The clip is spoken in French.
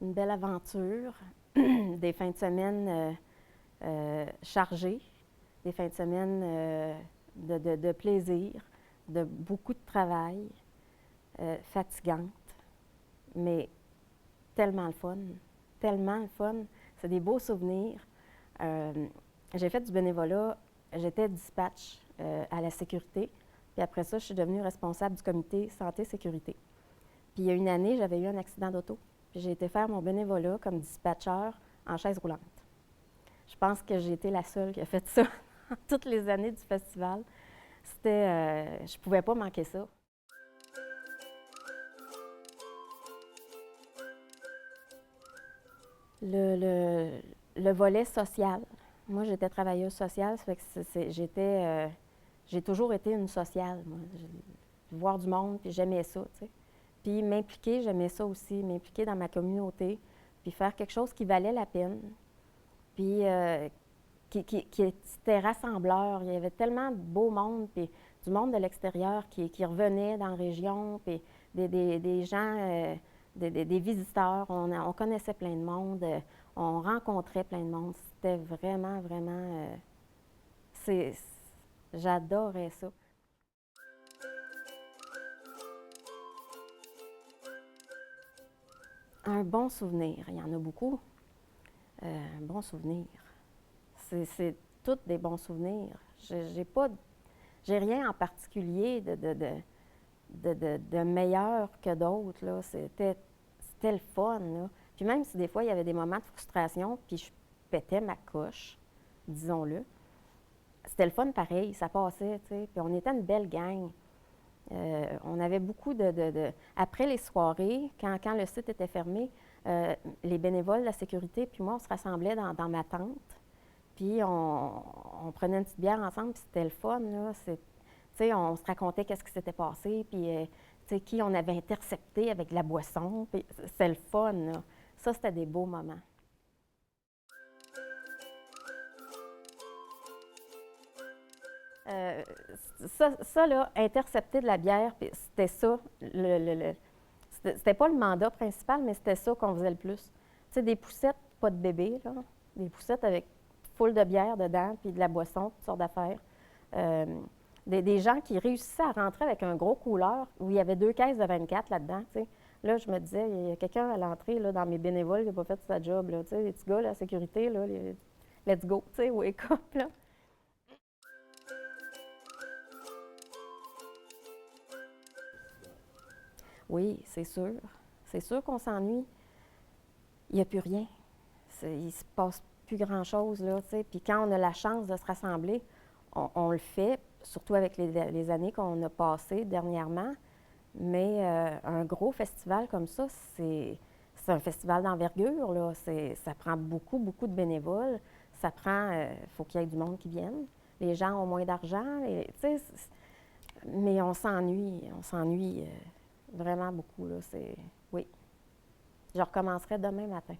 une belle aventure, des fins de semaine chargées, des fins de semaine de plaisir, de beaucoup de travail, fatigantes, mais tellement le fun, tellement le fun. C'est des beaux souvenirs. J'ai fait du bénévolat, j'étais dispatch à la sécurité, puis après ça, je suis devenue responsable du comité santé-sécurité. Puis il y a une année, j'avais eu un accident d'auto, puis j'ai été faire mon bénévolat comme dispatcheur en chaise roulante. Je pense que j'ai été la seule qui a fait ça toutes les années du festival. Je pouvais pas manquer ça. Le volet social. Moi, j'étais travailleuse sociale, ça fait que j'ai toujours été une sociale, moi. Voir du monde, puis j'aimais ça, tu sais. Puis m'impliquer, j'aimais ça aussi, m'impliquer dans ma communauté, puis faire quelque chose qui valait la peine, puis qui était rassembleur. Il y avait tellement de beau monde, puis du monde de l'extérieur qui revenait dans la région, puis des gens, des visiteurs. On connaissait plein de monde, on rencontrait plein de monde. C'était vraiment, vraiment... j'adorais ça. Un bon souvenir, il y en a beaucoup. Un bon souvenir. C'est tous des bons souvenirs. J'ai rien en particulier de meilleur que d'autres, là. C'était le fun, là. Puis même si des fois, il y avait des moments de frustration, puis je pétais ma coche, disons-le, c'était le fun pareil, ça passait, tu sais. Puis on était une belle gang. On avait beaucoup Après les soirées, quand le site était fermé, les bénévoles de la sécurité, puis moi, on se rassemblait dans ma tente, puis on prenait une petite bière ensemble, puis c'était le fun, là. On se racontait qu'est-ce qui s'était passé, puis qui on avait intercepté avec de la boisson, puis c'était le fun, là. Ça, c'était des beaux moments. Ça, là, intercepter de la bière, puis c'était ça, c'était pas le mandat principal, mais c'était ça qu'on faisait le plus. Tu sais, des poussettes, pas de bébé, là, des poussettes avec full de bière dedans, puis de la boisson, toutes sortes d'affaires. Des gens qui réussissaient à rentrer avec un gros couleur où il y avait 2 caisses de 24 là-dedans, tu sais. Là, je me disais, il y a quelqu'un à l'entrée, là, dans mes bénévoles, qui n'a pas fait sa job, là, tu sais, les petits gars, la sécurité, là, let's go, tu sais, wake up, là. Oui, c'est sûr. C'est sûr qu'on s'ennuie. Il n'y a plus rien. Il ne se passe plus grand-chose, là, tu sais. Puis quand on a la chance de se rassembler, on le fait, surtout avec les années qu'on a passées dernièrement. Mais un gros festival comme ça, c'est un festival d'envergure, là. Ça prend beaucoup, beaucoup de bénévoles. Ça prend... faut qu'il y ait du monde qui vienne. Les gens ont moins d'argent, tu sais. Mais on s'ennuie vraiment beaucoup, là. Oui. Je recommencerai demain matin.